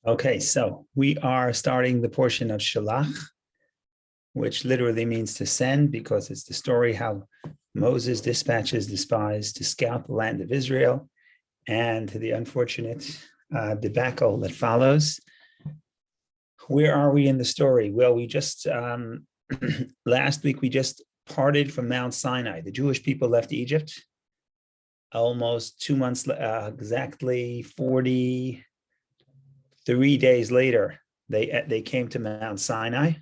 Okay, so we are starting the portion of Shalach, which literally means to send, because it's the story how Moses dispatches the spies to scout the land of Israel and the unfortunate debacle that follows. Where are we in the story? Well, we just, last week, we just parted from Mount Sinai. The Jewish people left Egypt almost 2 months, exactly 43 days later, they came to Mount Sinai,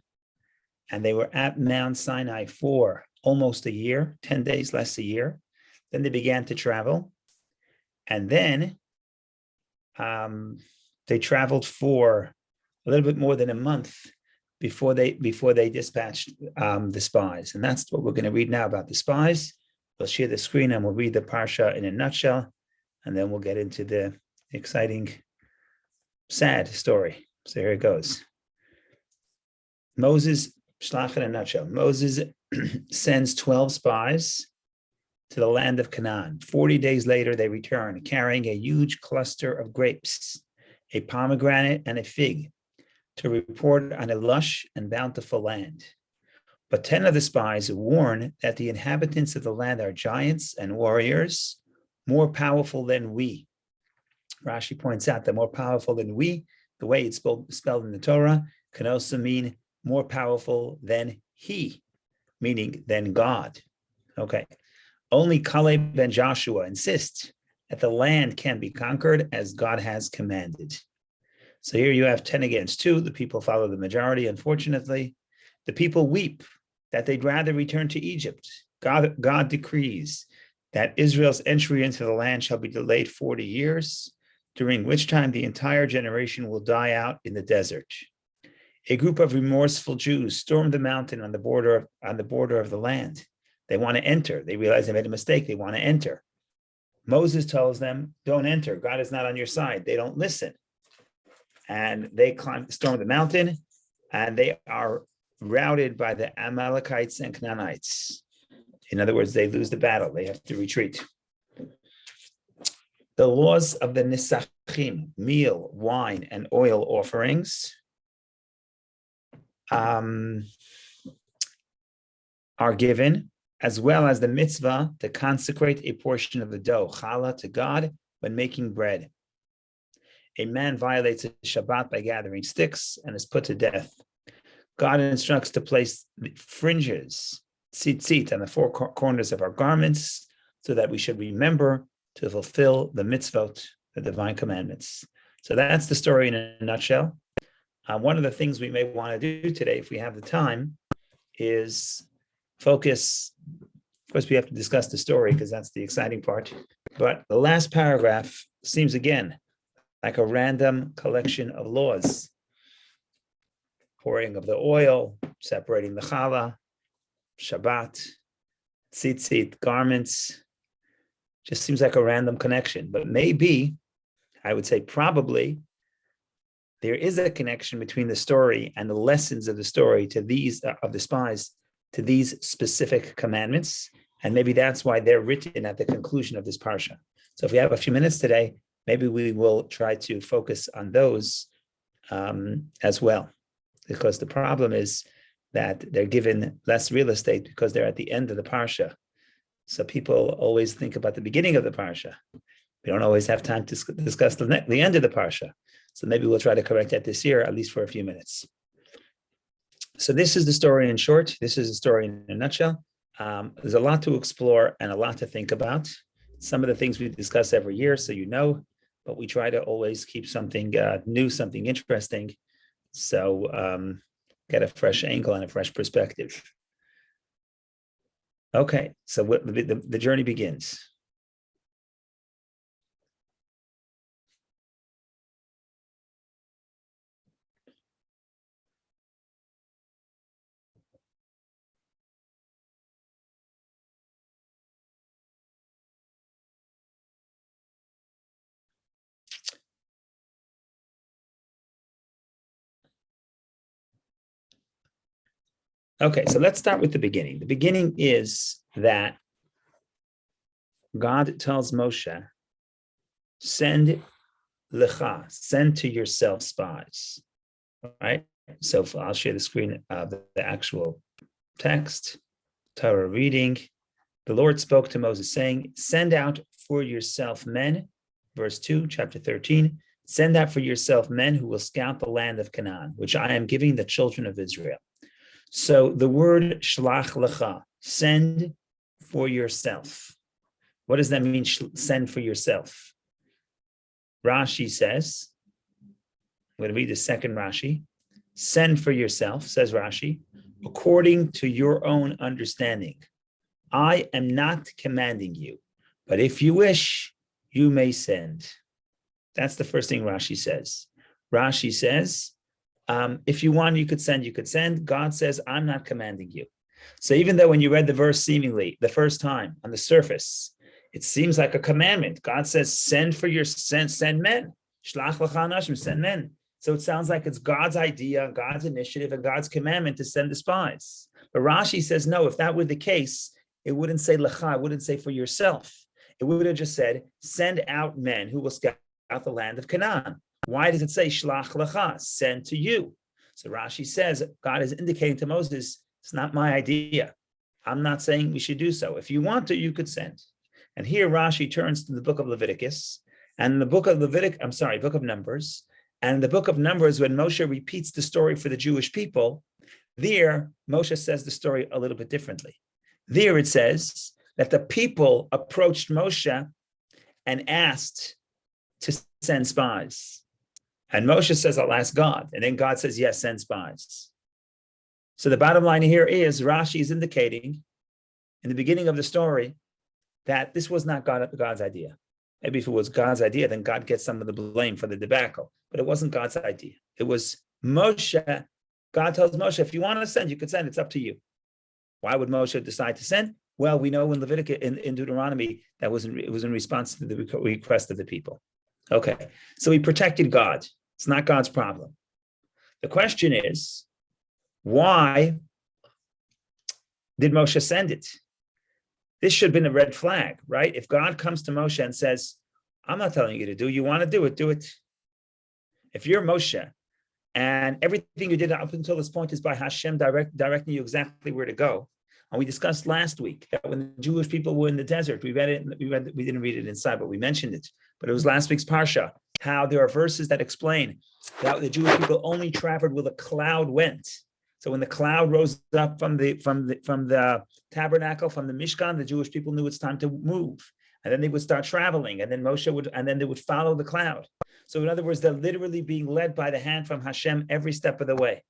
and they were at Mount Sinai for almost a year, 10 days less a year. Then they began to travel, and then they traveled for a little bit more than a month before they dispatched the spies. And that's what we're going to read now about the spies. We'll share the screen and we'll read the parsha in a nutshell, and then we'll get into the exciting, sad story. So here it goes. Moses, shlach in a nutshell. Moses sends 12 spies to the land of Canaan. 40 days later, they return carrying a huge cluster of grapes, a pomegranate, and a fig to report on a lush and bountiful land. But 10 of the spies warn that the inhabitants of the land are giants and warriors, more powerful than we. Rashi points out that more powerful than we, the way it's spelled in the Torah, can also mean more powerful than he, meaning than God. Okay. Only Caleb and Joshua insist that the land can be conquered as God has commanded. So here you have 10 against 2. The people follow the majority, unfortunately. The people weep that they'd rather return to Egypt. God decrees that Israel's entry into the land shall be delayed 40 years, during which time the entire generation will die out in the desert. A group of remorseful Jews stormed the mountain on the border of the land. They want to enter. They realize they made a mistake. They want to enter. Moses tells them, don't enter. God is not on your side. They don't listen. And they storm the mountain, and they are routed by the Amalekites and Canaanites. In other words, they lose the battle. They have to retreat. The laws of the Nisachim, meal, wine, and oil offerings are given, as well as the mitzvah to consecrate a portion of the dough, Khala, to God when making bread. A man violates a Shabbat by gathering sticks and is put to death. God instructs to place fringes, tzitzit, on the four corners of our garments, so that we should remember to fulfill the mitzvot, the divine commandments. So that's the story in a nutshell. One of the things we may want to do today, if we have the time, is focus. Of course, we have to discuss the story because that's the exciting part. But the last paragraph seems again like a random collection of laws. Pouring of the oil, separating the challah, Shabbat, tzitzit, garments. Just seems like a random connection. But maybe, I would say probably, there is a connection between the story and the lessons of the story to these, of the spies, to these specific commandments. And maybe that's why they're written at the conclusion of this parsha. So if we have a few minutes today, maybe we will try to focus on those as well. Because the problem is that they're given less real estate because they're at the end of the parsha. So people always think about the beginning of the parsha. We don't always have time to discuss the end of the parsha. So maybe we'll try to correct that this year, at least for a few minutes. So this is the story in short. This is the story in a nutshell. There's a lot to explore and a lot to think about. Some of the things we discuss every year, so you know, but we try to always keep something new, something interesting. So get a fresh angle and a fresh perspective. Okay, so the journey begins. Okay, so let's start with the beginning. The beginning is that God tells Moshe, send lecha, send to yourself spies. Right? So I'll share the screen of the actual text. Torah reading. The Lord spoke to Moses, saying, send out for yourself men, verse 2, chapter 13, send out for yourself men who will scout the land of Canaan, which I am giving the children of Israel. So the word shlach lecha, send for yourself. What does that mean, send for yourself? Rashi says, I'm going to read the second Rashi. Send for yourself, says Rashi, according to your own understanding. I am not commanding you, but if you wish, you may send. That's the first thing Rashi says. Rashi says, if you want, you could send. God says, I'm not commanding you. So even though when you read the verse seemingly the first time on the surface, it seems like a commandment. God says, send men. Shlach lecha anashim, send men. So it sounds like it's God's idea, God's initiative, and God's commandment to send the spies. But Rashi says, no, if that were the case, it wouldn't say lecha, it wouldn't say for yourself. It would have just said, send out men who will scout out the land of Canaan. Why does it say shlach lecha, send to you? So Rashi says, God is indicating to Moses, it's not my idea. I'm not saying we should do so. If you want to, you could send. And here Rashi turns to the book of Leviticus, and the book of book of Numbers. And the book of Numbers, when Moshe repeats the story for the Jewish people, there Moshe says the story a little bit differently. There it says that the people approached Moshe and asked to send spies. And Moshe says, I'll ask God. And then God says, yes, send spies. So the bottom line here is Rashi is indicating in the beginning of the story that this was not God's idea. Maybe if it was God's idea, then God gets some of the blame for the debacle. But it wasn't God's idea. It was Moshe. God tells Moshe, if you want to send, you could send. It's up to you. Why would Moshe decide to send? Well, we know in Leviticus, in Deuteronomy, it was in response to the request of the people. Okay, so he protected God. It's not God's problem. The question is, why did Moshe send it? This should have been a red flag, right? If God comes to Moshe and says, I'm not telling you to do, you want to do it, do it. If you're Moshe and everything you did up until this point is by Hashem directing you exactly where to go. And we discussed last week that when the Jewish people were in the desert, we didn't read it inside, but we mentioned it. But it was last week's Parsha, how there are verses that explain that the Jewish people only traveled where the cloud went. So when the cloud rose up from the tabernacle, from the Mishkan, the Jewish people knew it's time to move. And then they would start traveling, and then they would follow the cloud. So in other words, they're literally being led by the hand from Hashem every step of the way.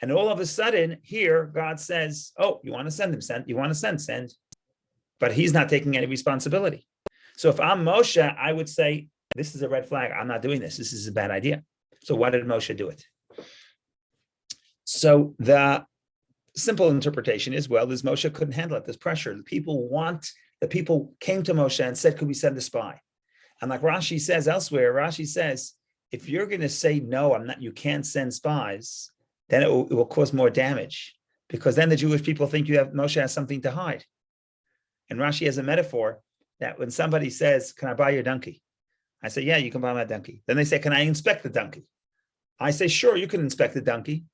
And all of a sudden, here, God says, oh, you want to send him, send. You want to send. But he's not taking any responsibility. So if I'm Moshe, I would say, this is a red flag. I'm not doing this. This is a bad idea. So why did Moshe do it? So the simple interpretation is, well, this Moshe couldn't handle it, this pressure. The people came to Moshe and said, could we send a spy? And like Rashi says elsewhere, Rashi says, if you're going to say, no, you can't send spies, then it will cause more damage, because then the Jewish people think Moshe has something to hide. And Rashi has a metaphor that when somebody says, can I buy your donkey? I say, yeah, you can buy my donkey. Then they say, can I inspect the donkey? I say, sure, you can inspect the donkey.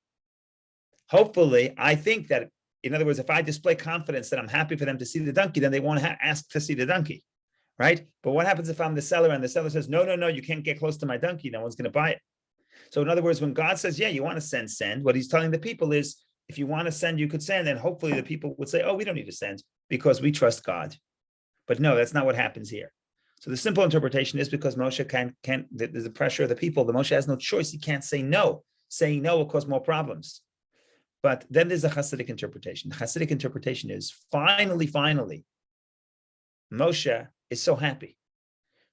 Hopefully, I think that, in other words, if I display confidence that I'm happy for them to see the donkey, then they won't ask to see the donkey, right? But what happens if I'm the seller and the seller says, no, you can't get close to my donkey. No one's going to buy it. So in other words, when God says, yeah, you want to send, what he's telling the people is, if you want to send, you could send. And hopefully the people would say, oh, we don't need to send because we trust God. But no, that's not what happens here. So the simple interpretation is because Moshe can't, there's the pressure of the people. The Moshe has no choice. He can't say no. Saying no will cause more problems. But then there's a Hasidic interpretation. The Hasidic interpretation is finally, Moshe is so happy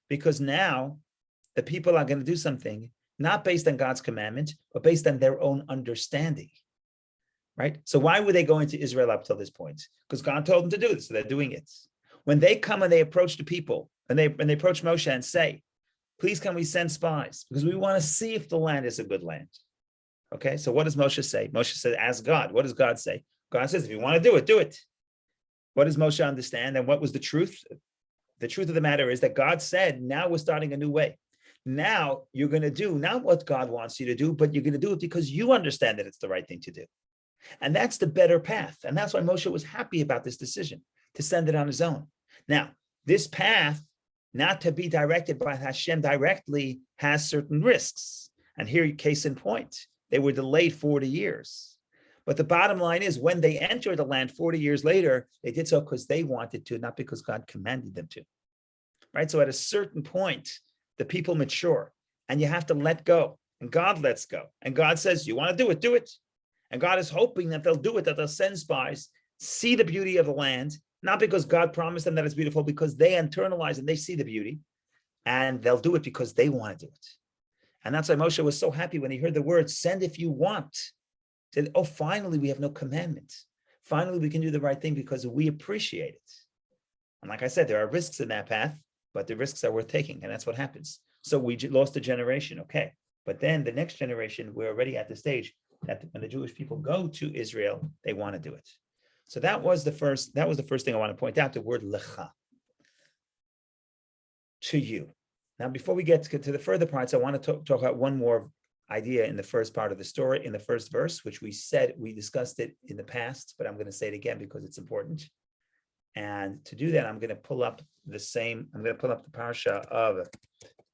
because now the people are going to do something not based on God's commandment, but based on their own understanding, right? So why were they going to Israel up till this point? Because God told them to do this, so they're doing it. When they come and they approach the people, and they approach Moshe and say, please can we send spies? Because we want to see if the land is a good land. Okay, so what does Moshe say? Moshe said, ask God. What does God say? God says, if you want to do it, do it. What does Moshe understand? And what was the truth? The truth of the matter is that God said, now we're starting a new way. now you're going to do not what God wants you to do, but you're going to do it because you understand that it's the right thing to do. And that's the better path. And that's why Moshe was happy about this decision to send it on his own. Now, this path, not to be directed by Hashem directly, has certain risks. And here, case in point, they were delayed 40 years. But the bottom line is when they entered the land 40 years later, they did so because they wanted to, not because God commanded them to. Right? So at a certain point, the people mature and you have to let go. And God lets go. And God says, you want to do it, do it. And God is hoping that they'll do it, that they'll send spies, see the beauty of the land, not because God promised them that it's beautiful, because they internalize and they see the beauty. And they'll do it because they want to do it. And that's why Moshe was so happy when he heard the word, send if you want. He said, oh, finally, we have no commandment. Finally, we can do the right thing because we appreciate it. And like I said, there are risks in that path, but the risks are worth taking, and that's what happens. So we lost a generation, okay. But then the next generation, we're already at the stage that when the Jewish people go to Israel, they want to do it. So that was the first thing I want to point out, the word lecha, to you. Now, before we get to the further parts, I want to talk about one more idea in the first part of the story, in the first verse, which we discussed it in the past, but I'm going to say it again because it's important. And to do that, I'm going to pull up the parsha of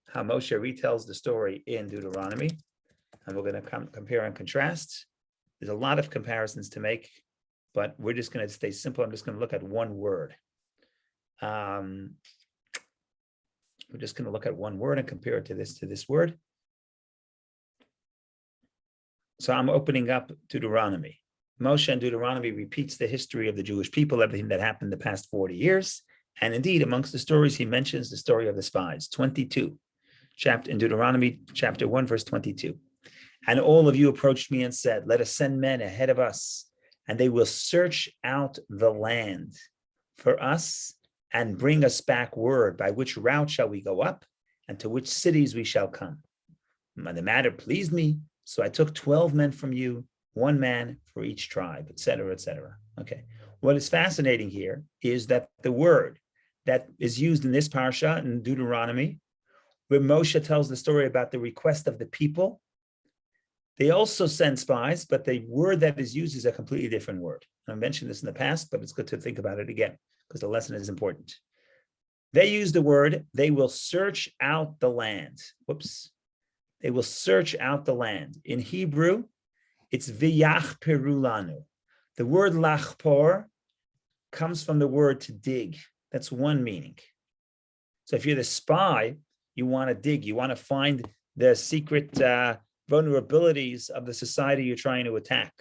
how Moshe retells the story in Deuteronomy. And we're going to compare and contrast. There's a lot of comparisons to make, but we're just going to stay simple. I'm just going to look at one word. We're just going to look at one word and compare it to this word. So I'm opening up Deuteronomy. Moshe in Deuteronomy repeats the history of the Jewish people, everything that happened the past 40 years. And indeed, amongst the stories, he mentions the story of the spies, 22, in Deuteronomy chapter 1, verse 22. And all of you approached me and said, let us send men ahead of us, and they will search out the land for us and bring us back word by which route shall we go up and to which cities we shall come. And the matter pleased me, so I took 12 men from you, one man for each tribe, etc., etc. Okay. What is fascinating here is that the word that is used in this parsha in Deuteronomy, where Moshe tells the story about the request of the people, they also send spies, but the word that is used is a completely different word. I mentioned this in the past, but it's good to think about it again because the lesson is important. They use the word, they will search out the land. Whoops. They will search out the land. In Hebrew, it's v'yach perulanu. The word lachpor comes from the word to dig. That's one meaning. So if you're the spy, you want to dig. You want to find the secret vulnerabilities of the society you're trying to attack.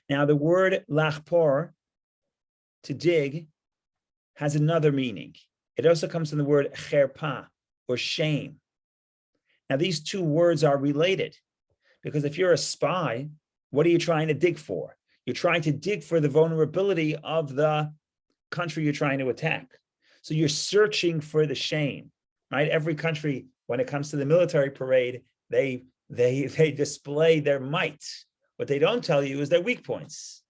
Now, the word lachpor, to dig, has another meaning. It also comes from the word cherpa, or shame. Now, these two words are related. Because if you're a spy, what are you trying to dig for? You're trying to dig for the vulnerability of the country you're trying to attack. So you're searching for the shame, right? Every country, when it comes to the military parade, they display their might. What they don't tell you is their weak points,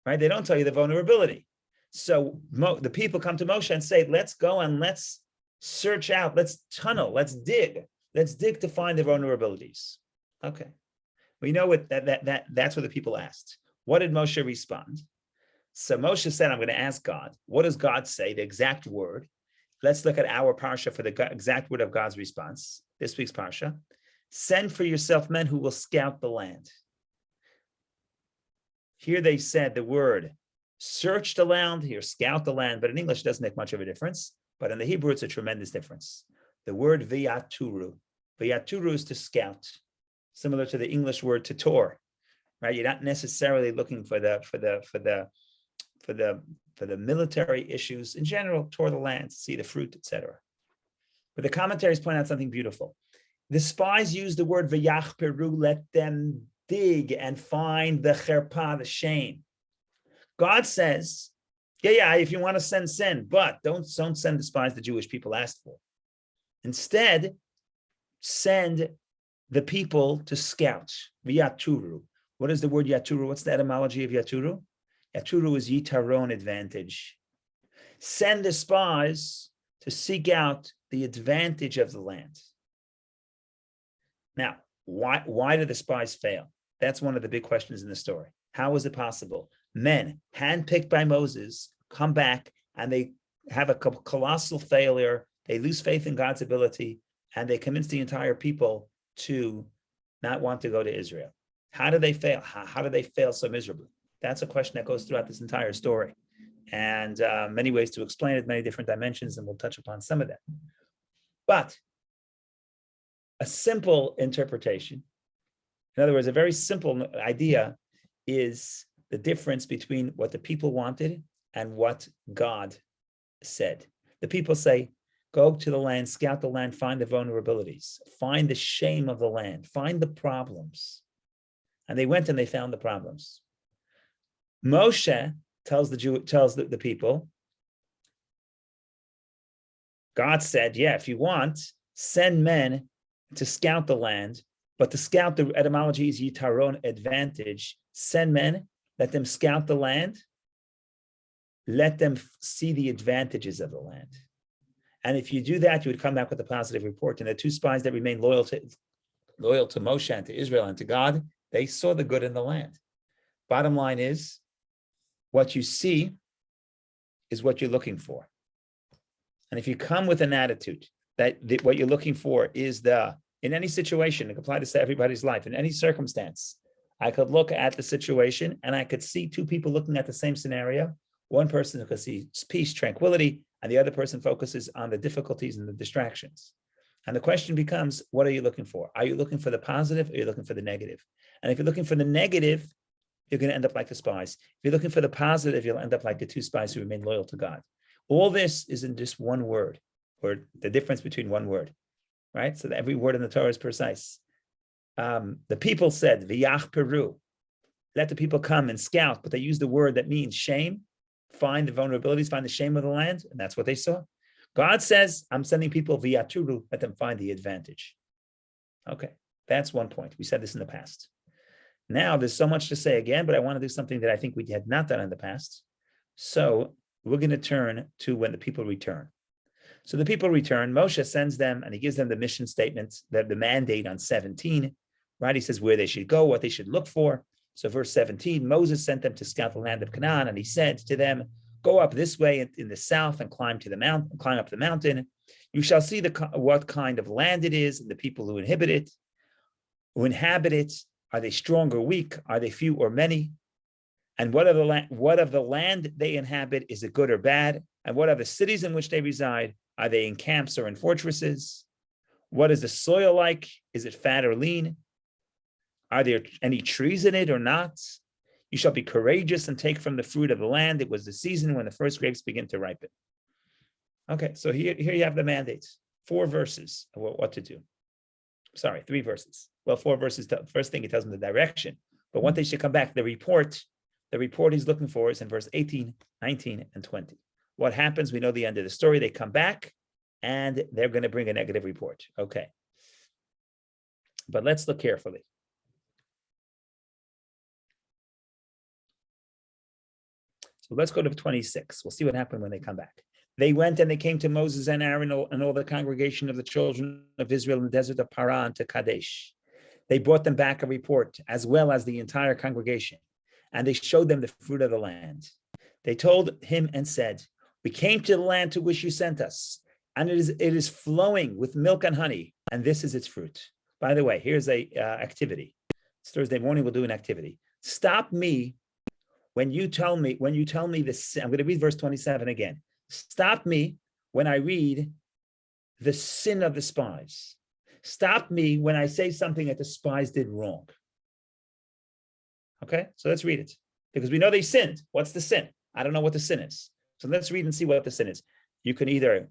right? They don't tell you the vulnerability. So the people come to Moshe and say, let's go and let's search out, let's tunnel, let's dig to find the vulnerabilities. Okay, we know what that's what the people asked. What did Moshe respond? So Moshe said, I'm going to ask God. What does God say, the exact word? Let's look at our parsha for the exact word of God's response. This week's parsha. Send for yourself men who will scout the land. Here they said the word search the land, here scout the land, but in English it doesn't make much of a difference. But in the Hebrew, it's a tremendous difference. The word v'yaturu. V'yaturu is to scout. Similar to the English word to tour, right? You're not necessarily looking for the military issues in general. Tour the land, see the fruit, etc. But the commentaries point out something beautiful. The spies use the word v'yach peru, let them dig and find the cherpa, the shame. God says, yeah, if you want to send, but don't send the spies the Jewish people asked for. Instead, send the people to scout, v'yaturu. What is the word yaturu? What's the etymology of yaturu? Yaturu is yitaron, advantage. Send the spies to seek out the advantage of the land. Now, why did the spies fail? That's one of the big questions in the story. How is it possible? Men, handpicked by Moses, come back and they have a colossal failure. They lose faith in God's ability, and they convince the entire people to not want to go to Israel. How do they fail? How do they fail so miserably? That's a question that goes throughout this entire story. And many ways to explain it, many different dimensions, and we'll touch upon some of them. But a simple interpretation, in other words, a very simple idea, is the difference between what the people wanted and what God said. The people say, go to the land, scout the land, find the vulnerabilities, find the shame of the land, find the problems. And they went and they found the problems. Moshe tells the people, God said, yeah, if you want, send men to scout the land, but to scout, the etymology is yitaron, advantage. Send men, let them scout the land, let them see the advantages of the land. And if you do that, you would come back with a positive report. And the two spies that remained loyal to Moshe and to Israel and to God, they saw the good in the land. Bottom line is, what you see is what you're looking for. And if you come with an attitude that what you're looking for is in any situation, it can apply to everybody's life, in any circumstance, I could look at the situation and I could see two people looking at the same scenario. One person who could see peace, tranquility, and the other person focuses on the difficulties and the distractions. And the question becomes, what are you looking for? Are you looking for the positive or are you looking for the negative? And if you're looking for the negative, you're going to end up like the spies. If you're looking for the positive, you'll end up like the two spies who remain loyal to God. All this is in just one word, or the difference between one word, right? So that every word in the Torah is precise. The people said, V'yach Peru, let the people come and scout, but they used the word that means shame, find the vulnerabilities, find the shame of the land, and that's what they saw. God says, I'm sending people v'yaturu, let them find the advantage. Okay, that's one point. We said this in the past. Now, there's so much to say again, but I want to do something that I think we had not done in the past. So we're going to turn to when the people return. So the people return, Moshe sends them, and he gives them the mission statement, the mandate on 17, right? He says where they should go, what they should look for. So verse 17, Moses sent them to scout the land of Canaan, and he said to them, go up this way in the south and climb up the mountain. You shall see what kind of land it is, and the people who inhabit it. Are they strong or weak? Are they few or many? And what of the land they inhabit? Is it good or bad? And what are the cities in which they reside? Are they in camps or in fortresses? What is the soil like? Is it fat or lean? Are there any trees in it or not? You shall be courageous and take from the fruit of the land. It was the season when the first grapes begin to ripen. Okay, so here you have the mandates. 4 verses of what to do. Sorry, 3 verses. Well, 4 verses. First thing, he tells them the direction. But what they should come back, the report he's looking for is in verse 18, 19, and 20. What happens? We know the end of the story. They come back and they're going to bring a negative report. Okay. But let's look carefully. So let's go to 26. We'll see what happened when they come back. They went and they came to Moses and Aaron and all the congregation of the children of Israel in the desert of Paran to Kadesh. They brought them back a report, as well as the entire congregation, and they showed them the fruit of the land. They told him and said, we came to the land to which you sent us, and it is flowing with milk and honey, and this is its fruit. By the way, here's a activity. It's Thursday morning, we'll do an activity. Stop me when you tell me this. I'm going to read verse 27 again. Stop me when I read the sin of the spies. Stop me when I say something that the spies did wrong. Okay, so let's read it. Because we know they sinned. What's the sin? I don't know what the sin is. So let's read and see what the sin is. You can either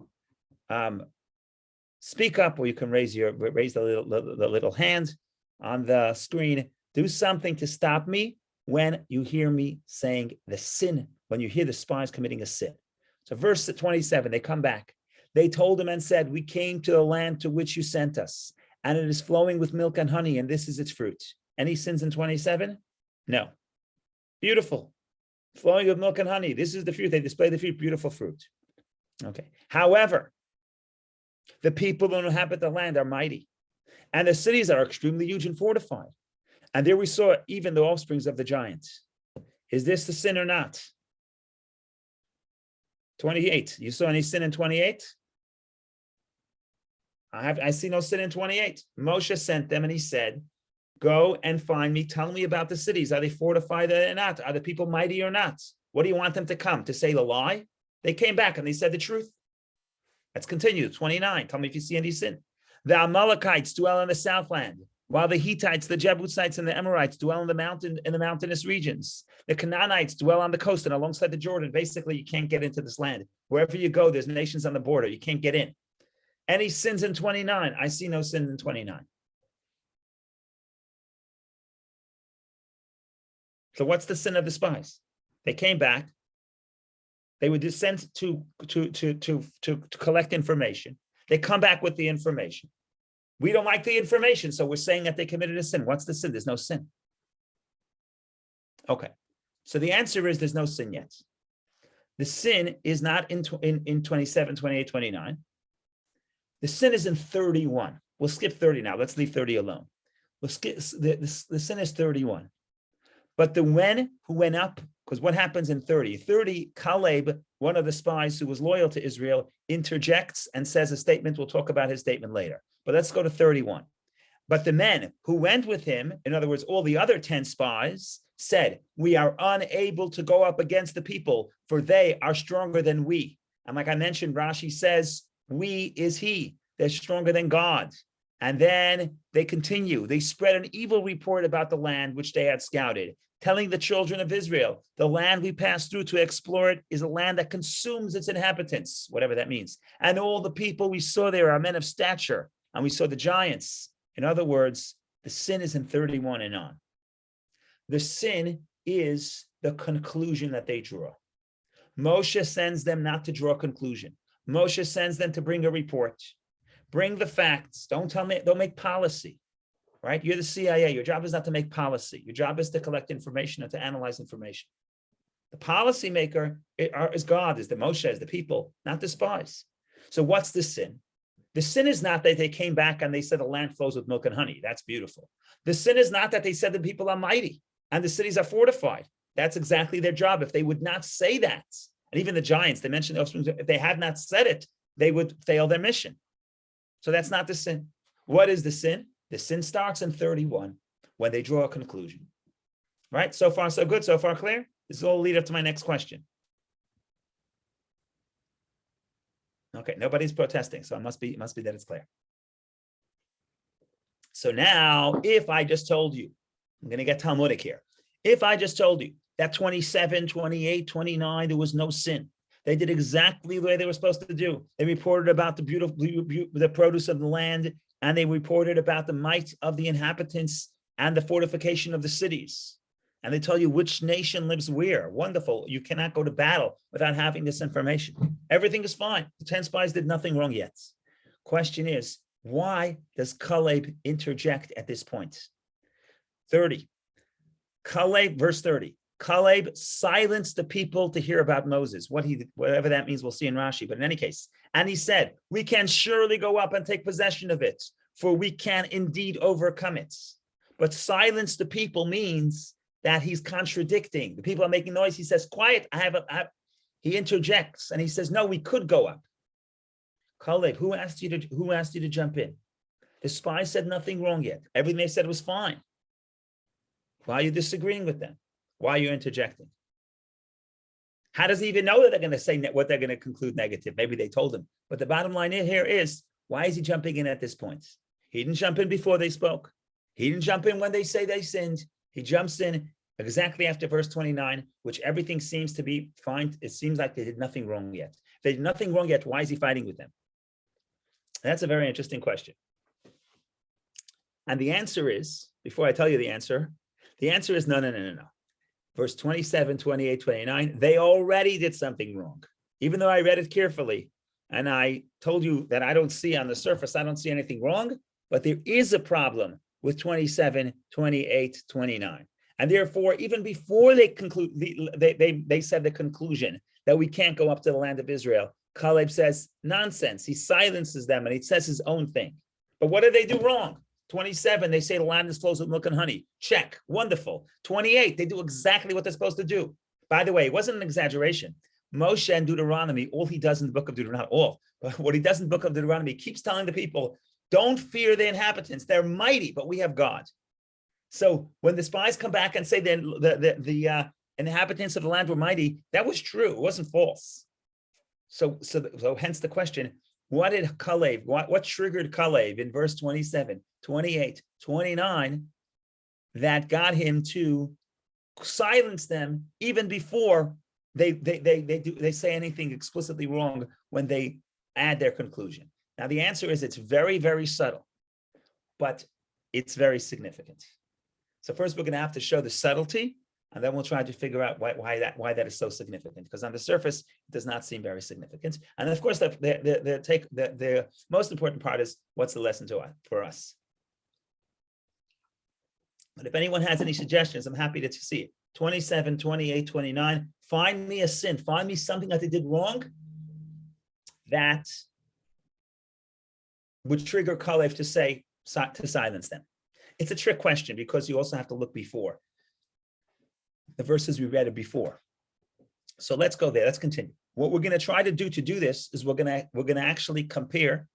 speak up, or you can raise the little hand on the screen. Do something to stop me when you hear me saying the sin, when you hear the spies committing a sin. So verse 27, they come back. They told him and said, we came to the land to which you sent us, and it is flowing with milk and honey, and this is its fruit. Any sins in 27? No. Beautiful. Flowing with milk and honey. This is the fruit. They display the fruit, beautiful fruit. Okay. However, The people who inhabit the land are mighty, and the cities are extremely huge and fortified. And there we saw even the offsprings of the giants. Is this the sin or not? 28. You saw any sin in 28? I see no sin in 28. Moshe sent them and he said, go and find me. Tell me about the cities. Are they fortified or not? Are the people mighty or not? What do you want them to come? To say the lie? They came back and they said the truth. Let's continue. 29. Tell me if you see any sin. The Amalekites dwell in the southland, while the Hittites, the Jebusites, and the Amorites dwell in the mountainous regions. The Canaanites dwell on the coast and alongside the Jordan. Basically, you can't get into this land. Wherever you go, there's nations on the border. You can't get in. Any sins in 29? I see no sin in 29. So what's the sin of the spies? They came back. They were sent to collect information. They come back with the information. We don't like the information, so we're saying that they committed a sin. What's the sin? There's no sin. Okay, so the answer is there's no sin yet. The sin is not in 27, 28, 29. The sin is in 31. We'll skip 30 now. Let's leave 30 alone. We'll skip the sin is 31. But the who went up, because what happens in 30? 30, Caleb, one of the spies who was loyal to Israel, interjects and says a statement. We'll talk about his statement later. But let's go to 31. But the men who went with him, in other words, all the other 10 spies, said, we are unable to go up against the people, for they are stronger than we. And like I mentioned, Rashi says, we is he. They're stronger than God. And then they continue. They spread an evil report about the land which they had scouted, telling the children of Israel, the land we passed through to explore it is a land that consumes its inhabitants, whatever that means. And all the people we saw there are men of stature, and we saw the giants. In other words, the sin is in 31 and on. The sin is the conclusion that they draw. Moshe sends them not to draw a conclusion. Moshe sends them to bring a report. Bring the facts. Don't make policy, right? You're the CIA. Your job is not to make policy. Your job is to collect information and to analyze information. The policymaker is God, is the Moshe, is the people, not the spies. So what's the sin? The sin is not that they came back and they said the land flows with milk and honey. That's beautiful. The sin is not that they said the people are mighty and the cities are fortified. That's exactly their job. If they would not say that, and even the giants, they mentioned if they had not said it, they would fail their mission. So that's not the sin. What is the sin? The sin starts in 31 when they draw a conclusion. Right? So far, so good. So far, clear? This will all lead up to my next question. Okay, nobody's protesting, so it must be that it's clear. So now, if I just told you, I'm going to get Talmudic here. If I just told you that 27, 28, 29, there was no sin. They did exactly the way they were supposed to do. They reported about the produce of the land, and they reported about the might of the inhabitants and the fortification of the cities. And they tell you which nation lives where. Wonderful. You cannot go to battle without having this information. Everything is fine. The 10 spies did nothing wrong yet. Question is, why does Caleb interject at this point? 30. Caleb, verse 30. Caleb silenced the people to hear about Moses. Whatever that means, we'll see in Rashi. But in any case, and he said, we can surely go up and take possession of it, for we can indeed overcome it. But silence the people means that he's contradicting. The people are making noise. He says, quiet, he interjects and he says, no, we could go up. Caleb, who asked you to jump in? The spies said nothing wrong yet. Everything they said was fine. Why are you disagreeing with them? Why are you interjecting? How does he even know that they're going to say what they're going to conclude negative? Maybe they told him. But the bottom line here is, why is he jumping in at this point? He didn't jump in before they spoke. He didn't jump in when they say they sinned. He jumps in exactly after verse 29, which everything seems to be fine. It seems like they did nothing wrong yet. If they did nothing wrong yet, why is he fighting with them? That's a very interesting question. And the answer is, before I tell you the answer is no. Verse 27, 28, 29, they already did something wrong. Even though I read it carefully, and I told you that I don't see on the surface, I don't see anything wrong, but there is a problem with 27, 28, 29. And therefore, even before they conclude, they said the conclusion that we can't go up to the land of Israel. Caleb says, nonsense. He silences them and he says his own thing. But what did they do wrong? 27, they say the land is flows with milk and honey. Check. Wonderful. 28, they do exactly what they're supposed to do. By the way, it wasn't an exaggeration. Moshe and Deuteronomy, all he does in the book of Deuteronomy, not all, but what he does in the book of Deuteronomy, he keeps telling the people, don't fear the inhabitants. They're mighty, but we have God. So when the spies come back and say the inhabitants of the land were mighty, that was true. It wasn't false. So hence the question, what did Caleb, what triggered Caleb in verse 27, 28, 29 that got him to silence them even before they say anything explicitly wrong when they add their conclusion? Now the answer is it's very, very subtle, but it's very significant. So first we're going to have to show the subtlety, and then we'll try to figure out why that is so significant. Because on the surface, it does not seem very significant. And of course, the most important part is what's the lesson for us. But if anyone has any suggestions, I'm happy to see it. 27, 28, 29. Find me a sin. Find me something that they did wrong that would trigger Caleb to silence them. It's a trick question because you also have to look before. The verses we read before. So let's go there. Let's continue. What we're going to try to do this is we're going to actually compare.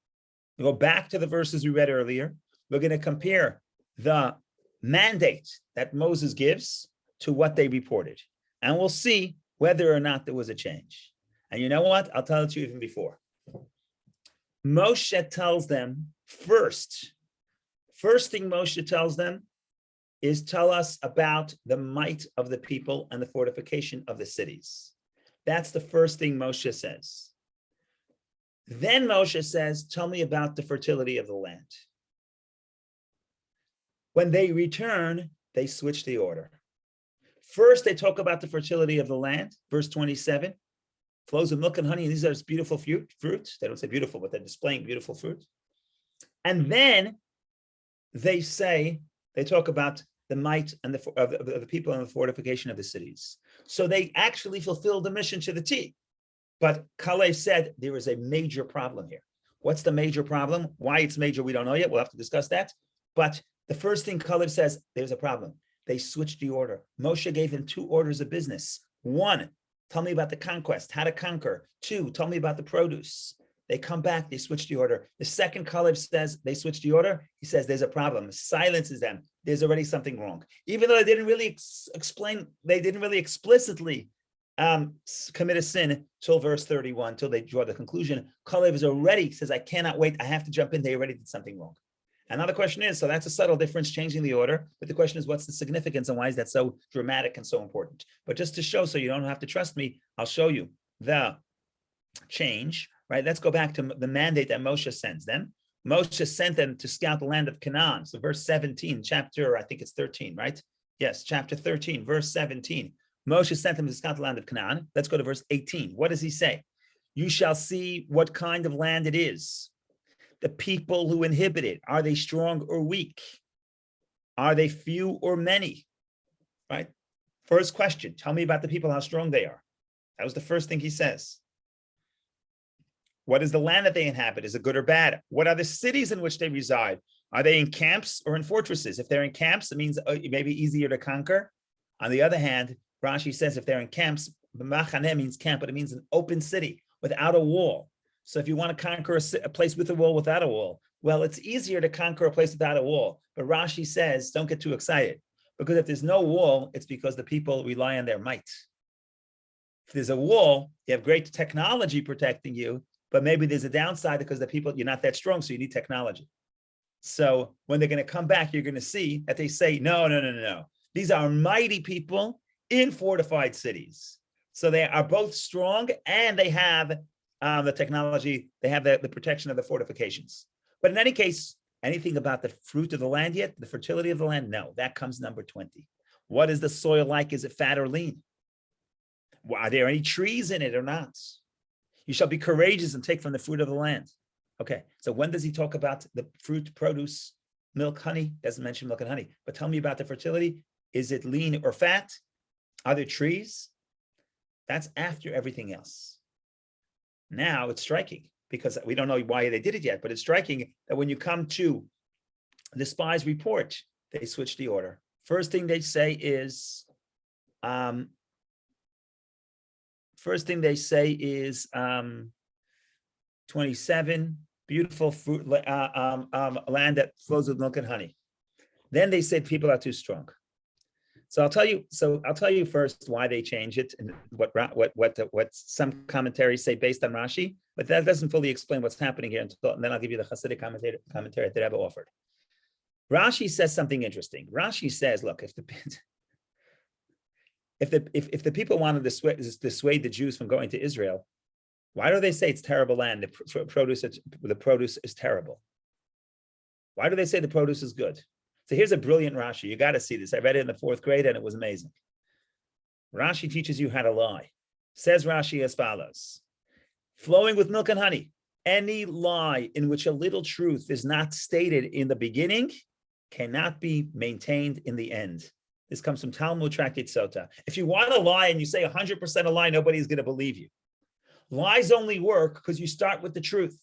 We'll go back to the verses we read earlier. We're going to compare the mandate that Moses gives to what they reported. And we'll see whether or not there was a change. And you know what? I'll tell it to you even before. Moshe tells them first thing Moshe tells them is tell us about the might of the people and the fortification of the cities. That's the first thing Moshe says. Then Moshe says, tell me about the fertility of the land. When they return, they switch the order. First, they talk about the fertility of the land, verse 27, flows of milk and honey, and these are beautiful fruits. They don't say beautiful, but they're displaying beautiful fruit. And then they talk about the might and the people and the fortification of the cities. So they actually fulfilled the mission to the T. But Caleb said there is a major problem here. What's the major problem? Why it's major, we don't know yet. We'll have to discuss that. But the first thing Caleb says, there's a problem. They switched the order. Moshe gave them 2 orders of business. 1, tell me about the conquest, how to conquer. 2, tell me about the produce. They come back, they switch the order. The second Caleb says they switch the order. He says there's a problem, silences them. There's already something wrong. Even though they didn't really explain, they didn't really explicitly commit a sin till verse 31, till they draw the conclusion. Caleb is already says, I cannot wait. I have to jump in. They already did something wrong. And now the question is, so that's a subtle difference, changing the order. But the question is, what's the significance and why is that so dramatic and so important? But just to show, so you don't have to trust me, I'll show you the change. Right, let's go back to the mandate that Moshe sends them. Moshe sent them to scout the land of Canaan. So verse 17, chapter, I think it's 13, right? Yes, chapter 13, verse 17. Moshe sent them to scout the land of Canaan. Let's go to verse 18. What does he say? You shall see what kind of land it is. The people who inhabit it, are they strong or weak? Are they few or many? Right? First question, tell me about the people, how strong they are. That was the first thing he says. What is the land that they inhabit? Is it good or bad? What are the cities in which they reside? Are they in camps or in fortresses? If they're in camps, it means it may be easier to conquer. On the other hand, Rashi says if they're in camps, machaneh means camp, but it means an open city without a wall. So if you want to conquer a place with a wall, without a wall, well, it's easier to conquer a place without a wall. But Rashi says, don't get too excited, because if there's no wall, it's because the people rely on their might. If there's a wall, you have great technology protecting you, but maybe there's a downside because the people, you're not that strong, so you need technology. So when they're going to come back, you're going to see that they say, no. These are mighty people in fortified cities. So they are both strong and they have the technology, they have the protection of the fortifications. But in any case, anything about the fruit of the land yet, the fertility of the land? No, that comes number 20. What is the soil like? Is it fat or lean? Are there any trees in it or not? You shall be courageous and take from the fruit of the land. Okay, so when does he talk about the fruit, produce, milk, honey? Doesn't mention milk and honey, but tell me about the fertility. Is it lean or fat? Are there trees? That's after everything else. Now it's striking because we don't know why they did it yet, but it's striking that when you come to the spies report, they switch the order. First thing they say is, 27, beautiful fruit land that flows with milk and honey. Then they said people are too strong. So I'll tell you first why they change it and what some commentaries say based on Rashi, but that doesn't fully explain what's happening here. And then I'll give you the Hasidic commentary that Rebbe offered. Rashi says something interesting. Rashi says, look, if the people wanted to dissuade the Jews from going to Israel, why do they say it's terrible land? The produce is terrible. Why do they say the produce is good? So here's a brilliant Rashi. You got to see this. I read it in the 4th grade and it was amazing. Rashi teaches you how to lie. Says Rashi as follows: flowing with milk and honey. Any lie in which a little truth is not stated in the beginning cannot be maintained in the end. This comes from Talmud Tractate Sota. If you want to lie and you say 100% a lie, nobody's going to believe you. Lies only work because you start with the truth.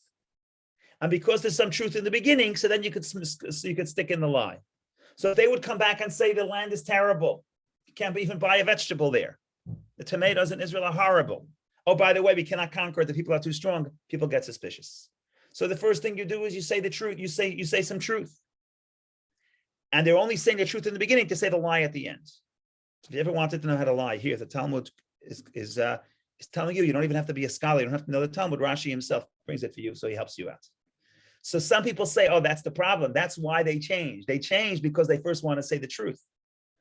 And because there's some truth in the beginning, so then you could stick in the lie. So if they would come back and say the land is terrible, you can't even buy a vegetable there. The tomatoes in Israel are horrible. Oh, by the way, we cannot conquer it. The people are too strong. People get suspicious. So the first thing you do is you say the truth. You say some truth. And they're only saying the truth in the beginning to say the lie at the end. So if you ever wanted to know how to lie, here the Talmud is telling you don't even have to be a scholar. You don't have to know the Talmud. Rashi himself brings it for you, so he helps you out. So some people say, oh, that's the problem. That's why they change. They change because they first want to say the truth.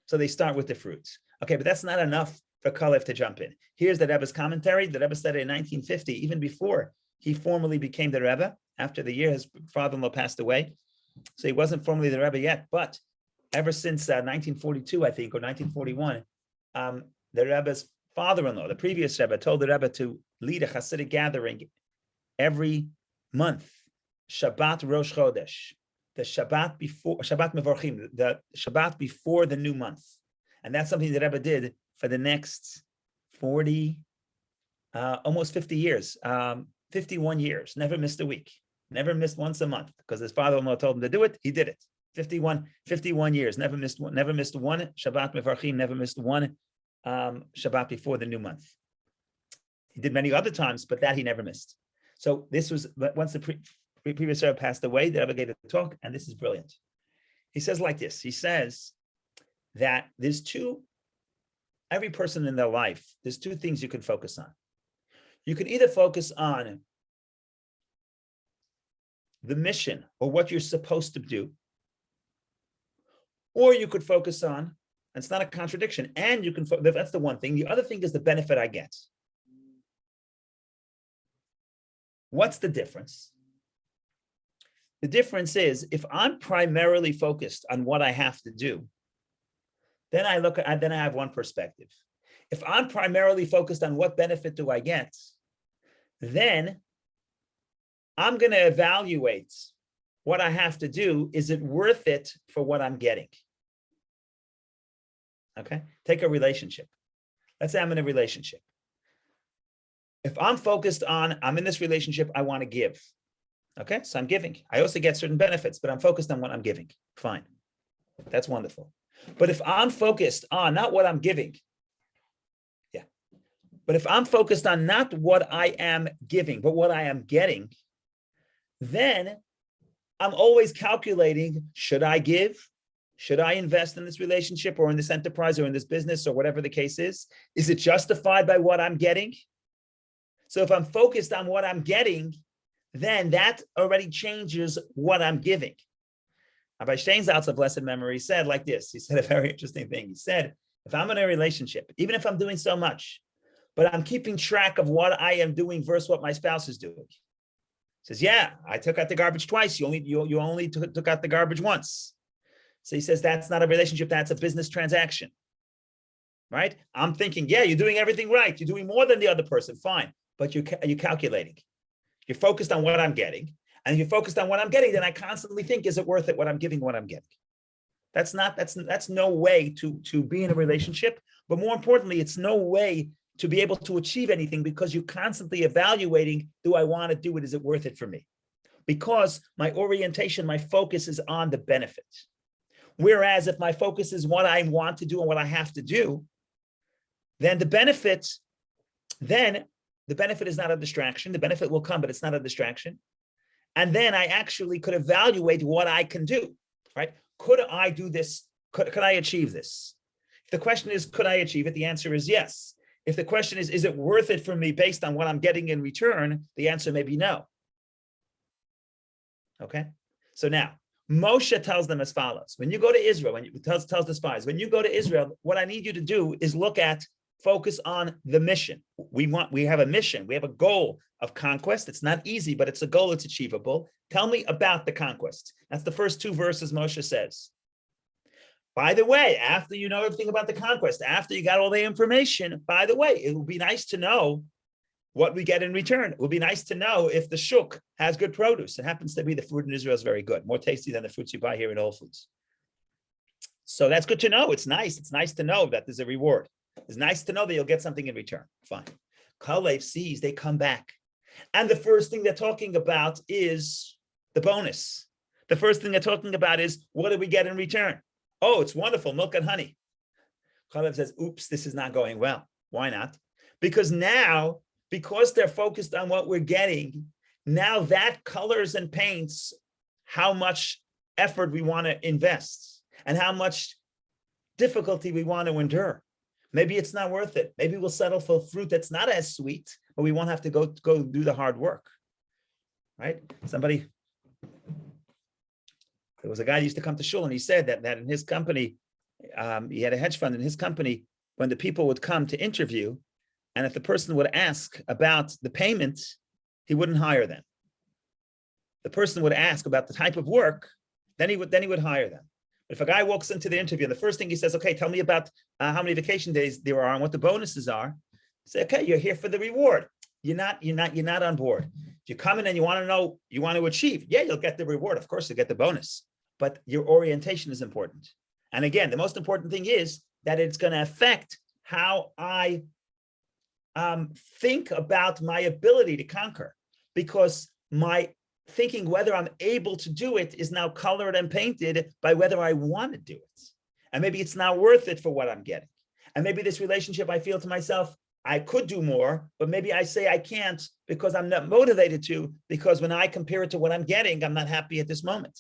So they start with the fruits. Okay, but that's not enough for Kalev to jump in. Here's the Rebbe's commentary. The Rebbe said it in 1950, even before he formally became the Rebbe, after the year his father-in-law passed away. So he wasn't formally the Rebbe yet, but ever since 1942, I think, or 1941, the Rebbe's father-in-law, the previous Rebbe, told the Rebbe to lead a Hasidic gathering every month. Shabbat Rosh Chodesh, the Shabbat Mevorchim, the Shabbat before the new month. And that's something that Rebbe did for the next 40, almost 50 years, 51 years, never missed a week, never missed once a month, because his father-in-law told him to do it, he did it. 51 years, never missed one Shabbat Mevorchim, never missed one Shabbat before the new month. He did many other times, but that he never missed. So this was, once the previous Rebbe passed away, the Rebbe gave a talk, and this is brilliant. He says like this, he says that every person in their life, there's two things you can focus on. You can either focus on the mission or what you're supposed to do, or you could focus on, and it's not a contradiction, and you can, that's the one thing. The other thing is the benefit I get. What's the difference? The difference is if I'm primarily focused on what I have to do, then I have one perspective. If I'm primarily focused on what benefit do I get, then I'm going to evaluate what I have to do. Is it worth it for what I'm getting? Okay, take a relationship. Let's say I'm in a relationship. If I'm focused on, I'm in this relationship, I want to give. Okay, so I'm giving. I also get certain benefits, but I'm focused on what I'm giving. Fine. That's wonderful. But if I'm focused on not what I'm giving, but if I'm focused on not what I am giving, but what I am getting, then I'm always calculating, should I give? Should I invest in this relationship or in this enterprise or in this business or whatever the case is? Is it justified by what I'm getting? So if I'm focused on what I'm getting, then that already changes what I'm giving. Rabbi Steinsaltz of blessed memory said like this. He said a very interesting thing. He said, if I'm in a relationship, even if I'm doing so much, but I'm keeping track of what I am doing versus what my spouse is doing. He says, yeah, I took out the garbage twice. You only took out the garbage once. So he says, that's not a relationship. That's a business transaction, right? I'm thinking, yeah, you're doing everything right. You're doing more than the other person. Fine. But you're calculating. You're focused on what I'm getting. And if you're focused on what I'm getting, then I constantly think, is it worth it what I'm giving, what I'm getting? That's no way to be in a relationship. But more importantly, it's no way to be able to achieve anything because you're constantly evaluating, do I want to do it? Is it worth it for me? Because my orientation, my focus is on the benefit. Whereas if my focus is what I want to do and what I have to do, then the benefit is not a distraction. The benefit will come, but it's not a distraction. And then I actually could evaluate what I can do, right? Could I do this? Could I achieve this? If the question is, could I achieve it? The answer is yes. If the question is it worth it for me based on what I'm getting in return? The answer may be no. Okay? So now, Moshe tells them as follows. When you go to Israel, tells the spies, when you go to Israel, what I need you to do is focus on the mission. We have a mission. We have a goal of conquest. It's not easy, but it's a goal. It's achievable. Tell me about the conquest. That's the first two verses Moshe says. By the way, after you know everything about the conquest, after you got all the information, by the way, it would be nice to know what we get in return. It would be nice to know if the shuk has good produce. It happens to be the fruit in Israel is very good, more tasty than the fruits you buy here in Whole Foods. So that's good to know. It's nice. It's nice to know that there's a reward. It's nice to know that you'll get something in return. Fine. Kalev sees, they come back. And the first thing they're talking about is the bonus. The first thing they're talking about is, what do we get in return? Oh, it's wonderful, milk and honey. Kalev says, oops, this is not going well. Why not? Because they're focused on what we're getting, now that colors and paints how much effort we want to invest and how much difficulty we want to endure. Maybe it's not worth it. Maybe we'll settle for fruit that's not as sweet, but we won't have to go do the hard work, right? There was a guy who used to come to shul and he said that in his company, he had a hedge fund in his company, when the people would come to interview, and if the person would ask about the payment, he wouldn't hire them. The person would ask about the type of work, then he would hire them. But if a guy walks into the interview and the first thing he says, okay, tell me about how many vacation days there are and what the bonuses are, say, okay, you're here for the reward. You're not on board. If you come in and you want to know, you want to achieve, yeah, you'll get the reward. Of course, you'll get the bonus, but your orientation is important. And again, the most important thing is that it's going to affect how I think about my ability to conquer, because my thinking whether I'm able to do it is now colored and painted by whether I want to do it. And maybe it's not worth it for what I'm getting. And maybe this relationship, I feel to myself, I could do more, but maybe I say I can't because I'm not motivated to, because when I compare it to what I'm getting, I'm not happy at this moment.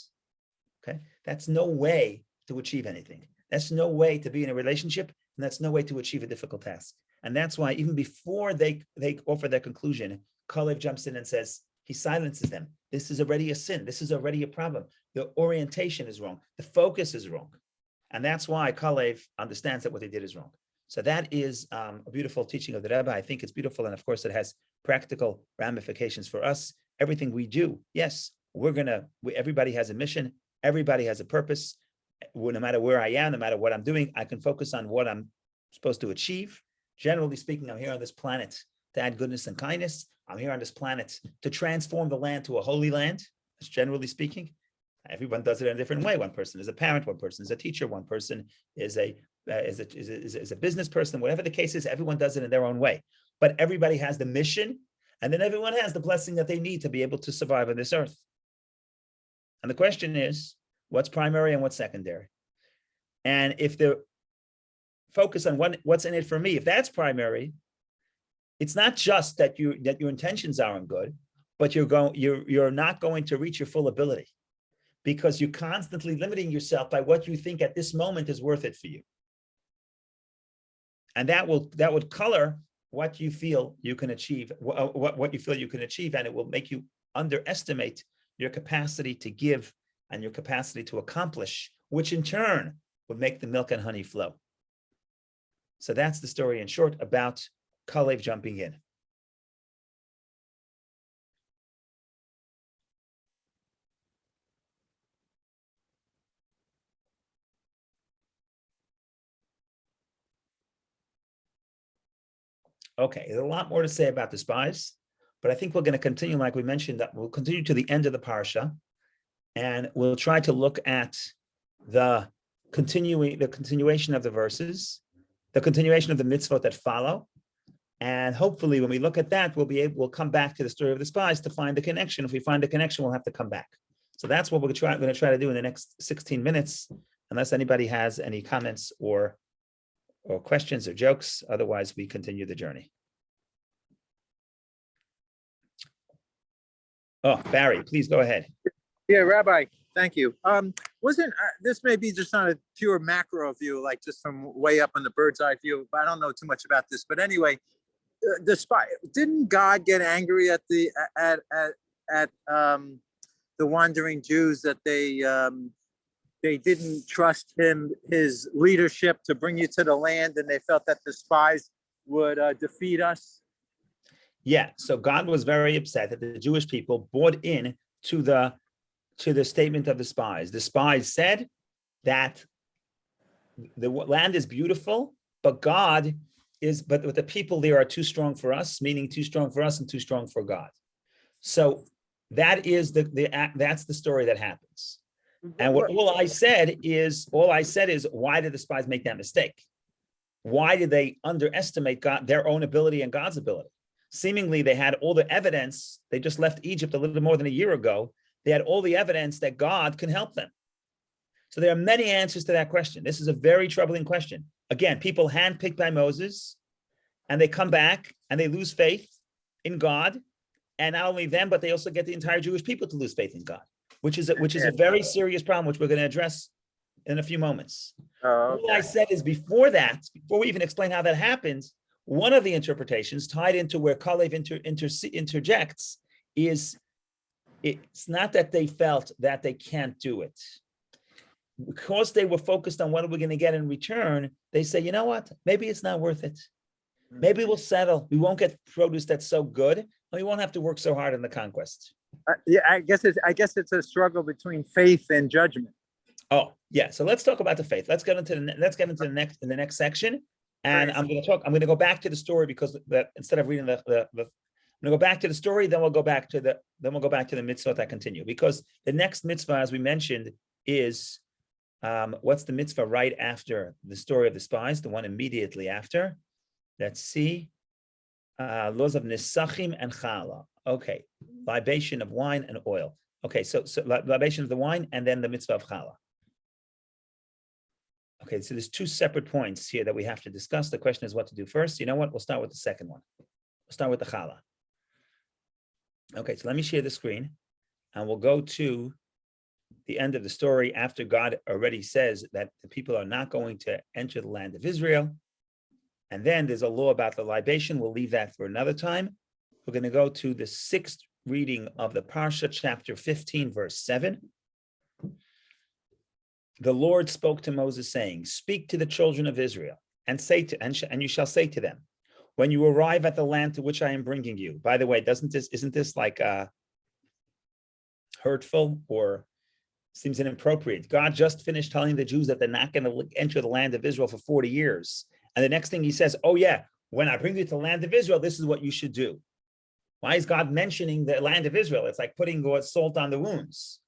Okay, that's no way to achieve anything. That's no way to be in a relationship, and that's no way to achieve a difficult task. And that's why even before they offer their conclusion, Kalev jumps in and says, he silences them. This is already a sin. This is already a problem. The orientation is wrong. The focus is wrong. And that's why Kalev understands that what they did is wrong. So that is a beautiful teaching of the Rebbe. I think it's beautiful. And of course, it has practical ramifications for us. Everything we do, yes, everybody has a mission. Everybody has a purpose. No matter where I am, no matter what I'm doing, I can focus on what I'm supposed to achieve. Generally speaking, I'm here on this planet to add goodness and kindness. I'm here on this planet to transform the land to a holy land. That's generally speaking. Everyone does it in a different way. One person is a parent, one person is a teacher, one person is a business person. Whatever the case is, everyone does it in their own way. But everybody has the mission, and then everyone has the blessing that they need to be able to survive on this earth. And the question is, what's primary and what's secondary? And if the focus on what's in it for me, if that's primary, it's not just that your intentions aren't good, but you're not going to reach your full ability, because you're constantly limiting yourself by what you think at this moment is worth it for you. And that would color what you feel you can achieve, what you feel you can achieve, and it will make you underestimate your capacity to give and your capacity to accomplish, which in turn would make the milk and honey flow. So that's the story in short about Kalev jumping in. Okay, there's a lot more to say about the spies, but I think we're going to continue, like we mentioned, that we'll continue to the end of the parsha, and we'll try to look at the continuation of the verses, the continuation of the mitzvot that follow, And hopefully when we look at that, we'll come back to the story of the spies to find the connection. If we find the connection, we'll have to come back. So that's what we're going to try to do in the next 16 minutes, unless anybody has any comments or questions or jokes. Otherwise, we continue the journey. Oh, Barry, please go ahead. Yeah, Rabbi, thank you. Wasn't this may be just on a pure macro view, like just from way up on the bird's eye view, but I don't know too much about this. But anyway, didn't God get angry at the wandering Jews that they didn't trust his leadership to bring you to the land, and they felt that the spies would defeat us? Yeah, so God was very upset that the Jewish people bought in to the statement of the spies. The spies said that the land is beautiful, but but the people there are too strong for us, meaning too strong for us and too strong for God. So that is that's the story that happens. And all I said is, why did the spies make that mistake? Why did they underestimate God, their own ability and God's ability? Seemingly, they had all the evidence. They just left Egypt a little more than a year ago. They had all the evidence that God can help them. So there are many answers to that question. This is a very troubling question. Again, people handpicked by Moses, and they come back and they lose faith in God. And not only them, but they also get the entire Jewish people to lose faith in God, which is a very serious problem, which we're going to address in a few moments. Oh, okay. What I said is before we even explain how that happens, one of the interpretations tied into where Kalev interjects is it's not that they felt that they can't do it. Because they were focused on what are we going to get in return, they say, you know what, maybe it's not worth it. Maybe we'll settle. We won't get produce that's so good, and we won't have to work so hard in the conquest. Yeah, I guess it's a struggle between faith and judgment. Oh, yeah. So let's talk about the faith. Let's get into the next section. And I'm going to go back to the story because instead of reading I'm going to go back to the story, then we'll go back to the mitzvah that continue, because the next mitzvah, as we mentioned, is what's the mitzvah right after the story of the spies, the one immediately after. Let's see. Laws of Nisachim and Khala. Okay. Libation of wine and oil. Okay, so libation of the wine and then the mitzvah of Khala. Okay, so there's two separate points here that we have to discuss. The question is what to do first. You know what? We'll start with the second one. We'll start with the Khala. Okay, so let me share the screen and we'll go to the end of the story after God already says that the people are not going to enter the land of Israel. And then there's a law about the libation. We'll leave that for another time. We're going to go to the 6th reading of the Parsha, chapter 15, verse 7. The Lord spoke to Moses, saying, "Speak to the children of Israel, and you shall say to them, when you arrive at the land to which I am bringing you." By the way, isn't this like hurtful or seems inappropriate? God just finished telling the Jews that they're not going to enter the land of Israel for 40 years. And the next thing he says, oh yeah, when I bring you to the land of Israel, this is what you should do. Why is God mentioning the land of Israel? It's like putting salt on the wounds.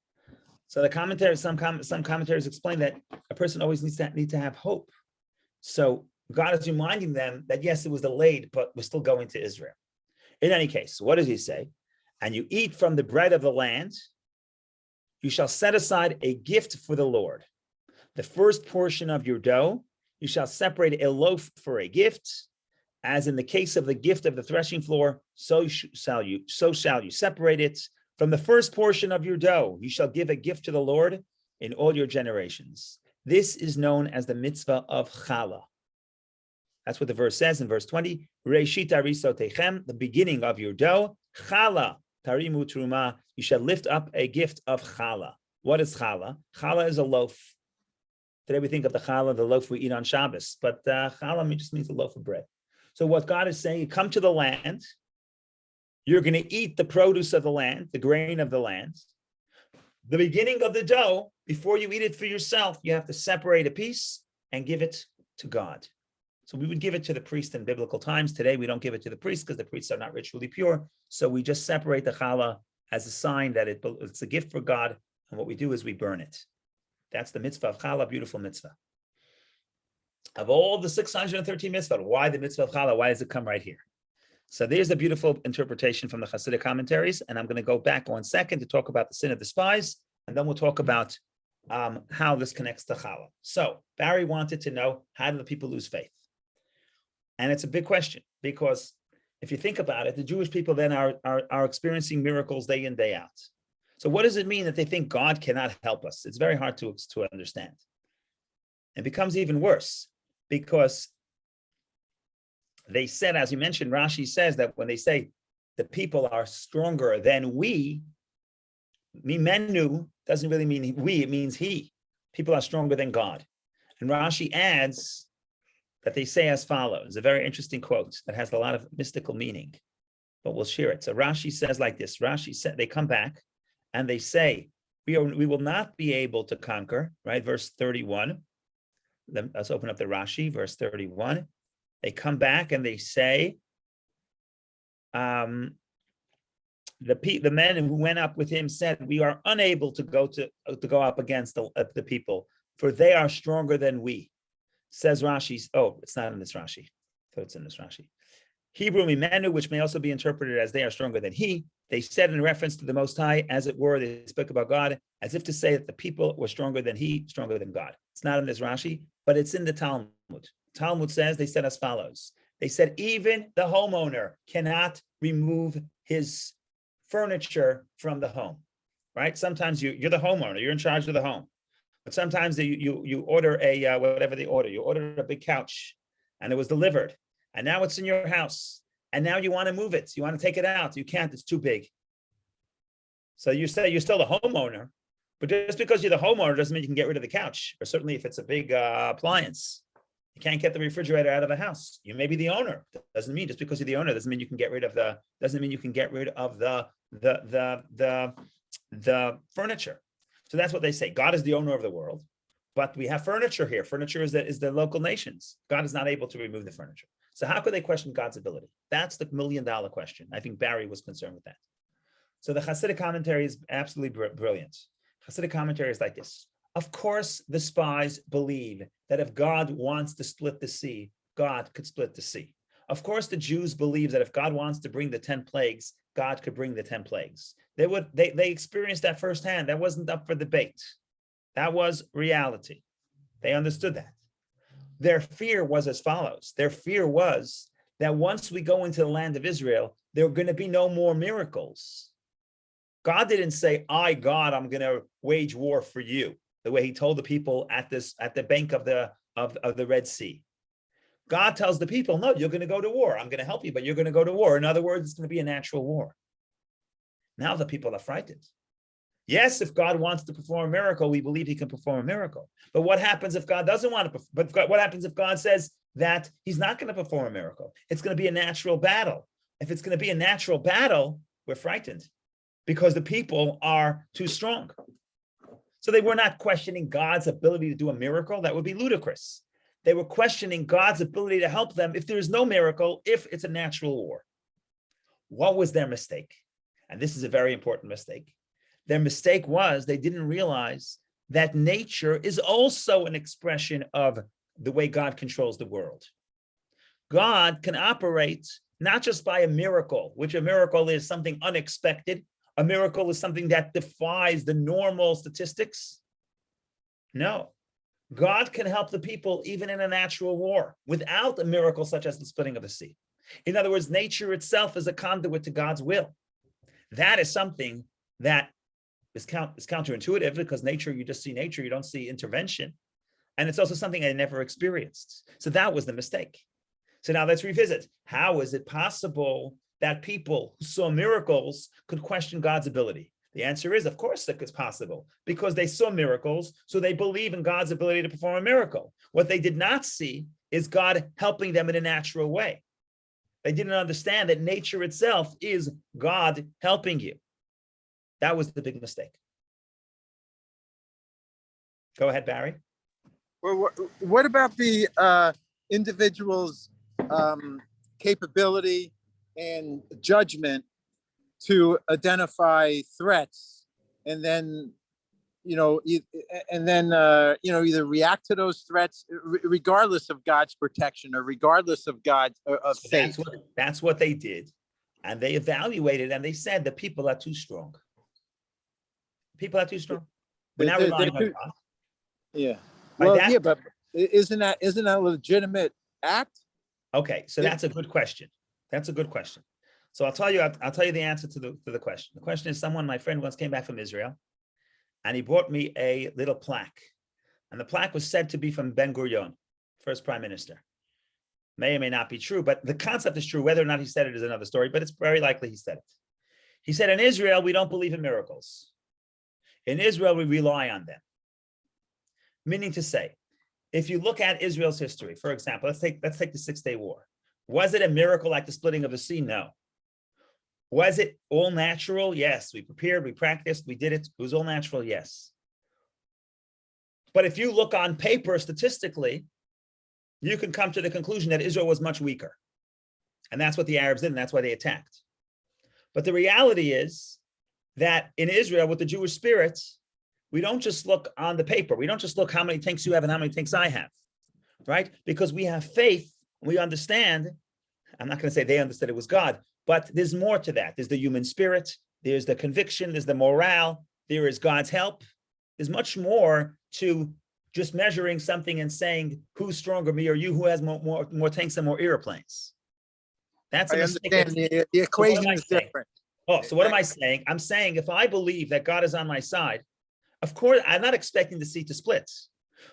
So the commentaries, some commentaries explain that a person always needs to have hope. So God is reminding them that yes, it was delayed, but we're still going to Israel. In any case, what does he say? And you eat from the bread of the land. You shall set aside a gift for the Lord. The first portion of your dough, you shall separate a loaf for a gift. As in the case of the gift of the threshing floor, so shall you separate it. From the first portion of your dough, you shall give a gift to the Lord in all your generations. This is known as the mitzvah of Khala. That's what the verse says in verse 20. Reishit arisotechem, the beginning of your dough. Chala tarimu truma, you shall lift up a gift of Khala. What is Khala? Khala is a loaf. Today we think of the Challah, the loaf we eat on Shabbos, but Challah just means a loaf of bread. So what God is saying, you come to the land, you're going to eat the produce of the land, the grain of the land. The beginning of the dough, before you eat it for yourself, you have to separate a piece and give it to God. So we would give it to the priest in biblical times. Today we don't give it to the priest because the priests are not ritually pure. So we just separate the Challah as a sign that it's a gift for God. And what we do is we burn it. That's the mitzvah of Khala, beautiful mitzvah. Of all the 613 mitzvah, why the mitzvah of Khala? Why does it come right here? So there's a beautiful interpretation from the Hasidic commentaries, and I'm going to go back 1 second to talk about the sin of the spies, and then we'll talk about how this connects to Chala. So Barry wanted to know, how do the people lose faith? And it's a big question, because if you think about it, the Jewish people then are experiencing miracles day in, day out. So what does it mean that they think God cannot help us? It's very hard to understand. It becomes even worse, because they said, as you mentioned, Rashi says that when they say the people are stronger than we, mimenu doesn't really mean we, it means he. People are stronger than God. And Rashi adds that they say as follows, a very interesting quote that has a lot of mystical meaning, but we'll share it. So Rashi says like this, Rashi said, they come back and they say, we will not be able to conquer, right? Verse 31. Let's open up the Rashi, verse 31. They come back and they say, the men who went up with him said, we are unable to go up against the people, for they are stronger than we. Says Rashi, oh, it's not in this Rashi. So it's in this Rashi. Hebrew mimenu, which may also be interpreted as they are stronger than he. They said in reference to the Most High, as it were, they spoke about God, as if to say that the people were stronger than he, stronger than God. It's not in this Rashi, but it's in the Talmud. Talmud says, they said as follows. They said, even the homeowner cannot remove his furniture from the home, right? Sometimes you're the homeowner, you're in charge of the home. But sometimes you order a, whatever they order, you ordered a big couch and it was delivered. And now it's in your house. And now you want to move it. You want to take it out. You can't, it's too big. So you say you're still the homeowner, but just because you're the homeowner doesn't mean you can get rid of the couch, or certainly if it's a big appliance. You can't get the refrigerator out of the house. You may be the owner. Doesn't mean just because you're the owner doesn't mean you can get rid of the furniture. So that's what they say. God is the owner of the world, but we have furniture here. Furniture is the local nations. God is not able to remove the furniture. So how could they question God's ability? That's the $1 million question. I think Barry was concerned with that. So the Hasidic commentary is absolutely brilliant. Hasidic commentary is like this. Of course, the spies believe that if God wants to split the sea, God could split the sea. Of course, the Jews believe that if God wants to bring the 10 plagues, God could bring the 10 plagues. They experienced that firsthand. That wasn't up for debate. That was reality. They understood that. Their fear was as follows. Their fear was that once we go into the land of Israel, there are going to be no more miracles. God didn't say, God, I'm going to wage war for you, the way he told the people at the bank of the Red Sea. God tells the people, no, you're going to go to war. I'm going to help you, but you're going to go to war. In other words, it's going to be a natural war. Now the people are frightened. Yes, if God wants to perform a miracle, we believe he can perform a miracle. But what happens if God doesn't want to? But what happens if God says that he's not going to perform a miracle? It's going to be a natural battle. If it's going to be a natural battle, we're frightened because the people are too strong. So they were not questioning God's ability to do a miracle. That would be ludicrous. They were questioning God's ability to help them if there is no miracle, if it's a natural war. What was their mistake? And this is a very important mistake. Their mistake was they didn't realize that nature is also an expression of the way God controls the world. God can operate not just by a miracle, which a miracle is something unexpected. A miracle is something that defies the normal statistics. No, God can help the people even in a natural war without a miracle such as the splitting of the sea. In other words, nature itself is a conduit to God's will. That is something that is counterintuitive because nature, you just see nature, you don't see intervention. And it's also something I never experienced. So that was the mistake. So now let's revisit. How is it possible that people who saw miracles could question God's ability? The answer is, of course, that it's possible because they saw miracles, so they believe in God's ability to perform a miracle. What they did not see is God helping them in a natural way. They didn't understand that nature itself is God helping you. That was the big mistake. Go ahead, Barry. Well, what about the individual's capability and judgment to identify threats and then and then either react to those threats regardless of God's protection or regardless of God's of So faith. that's what they did, and they evaluated and they said the people are too strong. People are too strong. We're not relying on God. Yeah. By Well, that, yeah, but isn't that a legitimate act? Okay, so that's a good question. That's a good question. So I'll tell you the answer to the question. The question is, my friend once came back from Israel, and he brought me a little plaque. And the plaque was said to be from Ben Gurion, first prime minister. May or may not be true, but the concept is true. Whether or not he said it is another story, but it's very likely he said it. He said, in Israel, we don't believe in miracles. In Israel, we rely on them. Meaning to say, if you look at Israel's history, for example, let's take the 6-Day War. Was it a miracle like the splitting of the sea? No. Was it all natural? Yes. We prepared, we practiced, we did it. It was all natural, yes. But if you look on paper statistically, you can come to the conclusion that Israel was much weaker. And that's what the Arabs did, and that's why they attacked. But the reality is that in Israel, with the Jewish spirit, we don't just look on the paper. We don't just look how many tanks you have and how many tanks I have, right? Because we have faith, we understand. I'm not going to say they understood it was God, but there's more to that. There's the human spirit, there's the conviction, there's the morale, there is God's help. There's much more to just measuring something and saying who's stronger, me or you, who has more tanks and more airplanes. That's a mistake. I understand. The equation is different. Oh, so what am I saying? I'm saying if I believe that God is on my side, of course, I'm not expecting the sea to split,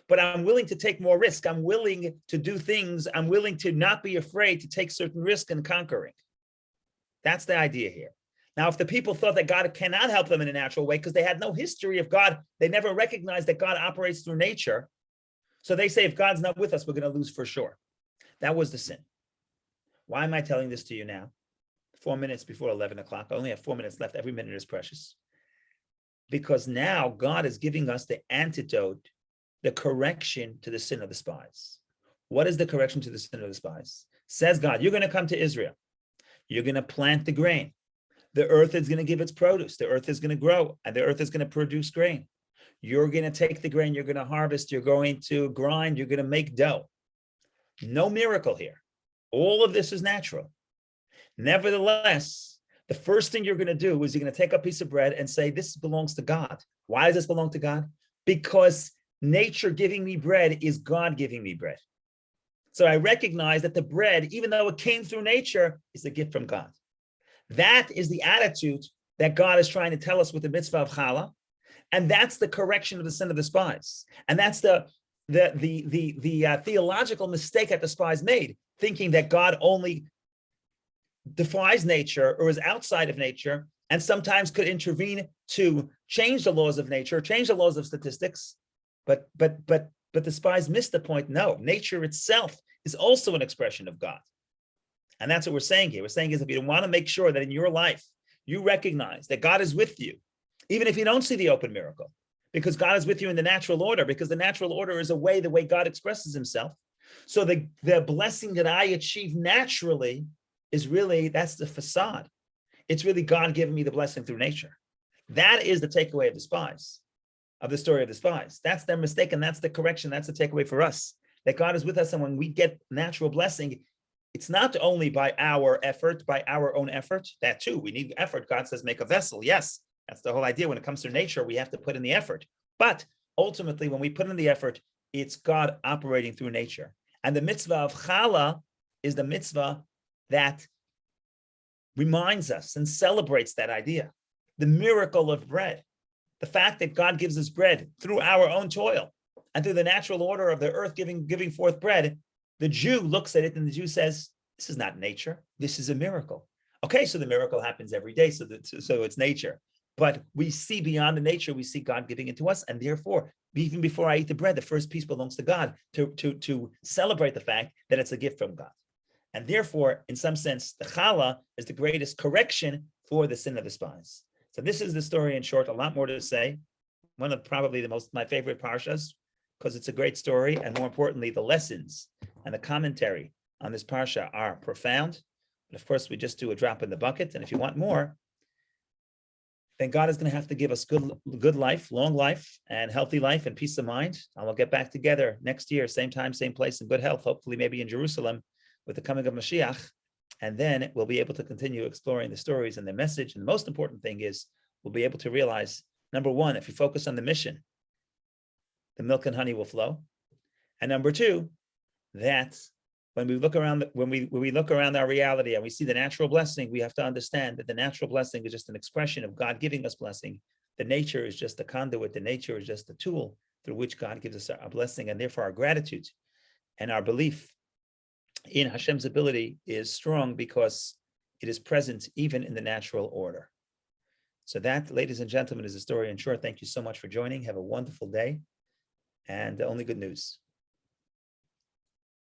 but I'm willing to take more risk. I'm willing to do things. I'm willing to not be afraid to take certain risk in conquering. That's the idea here. Now, if the people thought that God cannot help them in a natural way because they had no history of God, they never recognized that God operates through nature. So they say, if God's not with us, we're going to lose for sure. That was the sin. Why am I telling this to you now? 4 minutes before 11 o'clock. I only have 4 minutes left. Every minute is precious. Because now God is giving us the antidote, the correction to the sin of the spies. What is the correction to the sin of the spies? Says God, you're going to come to Israel. You're going to plant the grain. The earth is going to give its produce. The earth is going to grow, and the earth is going to produce grain. You're going to take the grain. You're going to harvest. You're going to grind. You're going to make dough. No miracle here. All of this is natural. Nevertheless, the first thing you're going to do is you're going to take a piece of bread and say, this belongs to God. Why does this belong to God? Because nature giving me bread is God giving me bread. So I recognize that the bread, even though it came through nature, is a gift from God. That is the attitude that God is trying to tell us with the Mitzvah of Khala. And that's the correction of the sin of the spies. And that's the theological mistake that the spies made, thinking that God only defies nature or is outside of nature and sometimes could intervene to change the laws of nature, change the laws of statistics. But the spies missed the point. No, nature itself is also an expression of God. And that's what we're saying here. We're saying is if you want to make sure that in your life, you recognize that God is with you, even if you don't see the open miracle, because God is with you in the natural order, because the natural order is the way God expresses himself. So the blessing that I achieve naturally is really, that's the facade. It's really God giving me the blessing through nature. That is the takeaway of the spies, of the story of the spies. That's their mistake, and that's the correction. That's the takeaway for us, that God is with us. And when we get natural blessing, it's not only by our effort, by our own effort. That too, we need effort. God says, make a vessel. Yes, that's the whole idea. When it comes to nature, we have to put in the effort. But ultimately, when we put in the effort, it's God operating through nature. And the mitzvah of Khala is the mitzvah that reminds us and celebrates that idea. The miracle of bread. The fact that God gives us bread through our own toil and through the natural order of the earth giving forth bread. The Jew looks at it and the Jew says, this is not nature. This is a miracle. Okay, so the miracle happens every day, so it's nature. But we see beyond the nature, we see God giving it to us. And therefore, even before I eat the bread, the first piece belongs to God to celebrate the fact that it's a gift from God. And therefore, in some sense, the Chala is the greatest correction for the sin of the spies. So this is the story in short, a lot more to say. One of probably my favorite parshas, because it's a great story. And more importantly, the lessons and the commentary on this parsha are profound. But of course, we just do a drop in the bucket. And if you want more, then God is going to have to give us good life, long life, and healthy life and peace of mind. And we'll get back together next year, same time, same place, in good health, hopefully maybe in Jerusalem with the coming of Mashiach. And then we'll be able to continue exploring the stories and the message. And the most important thing is we'll be able to realize, number one, if you focus on the mission, the milk and honey will flow. And number two, that when we look around, when we look around our reality and we see the natural blessing, we have to understand that the natural blessing is just an expression of God giving us blessing. The nature is just the conduit. The nature is just the tool through which God gives us a blessing, and therefore our gratitude and our belief in Hashem's ability is strong because it is present even in the natural order. So that, ladies and gentlemen, is the story in short. Thank you so much for joining. Have a wonderful day, and only good news.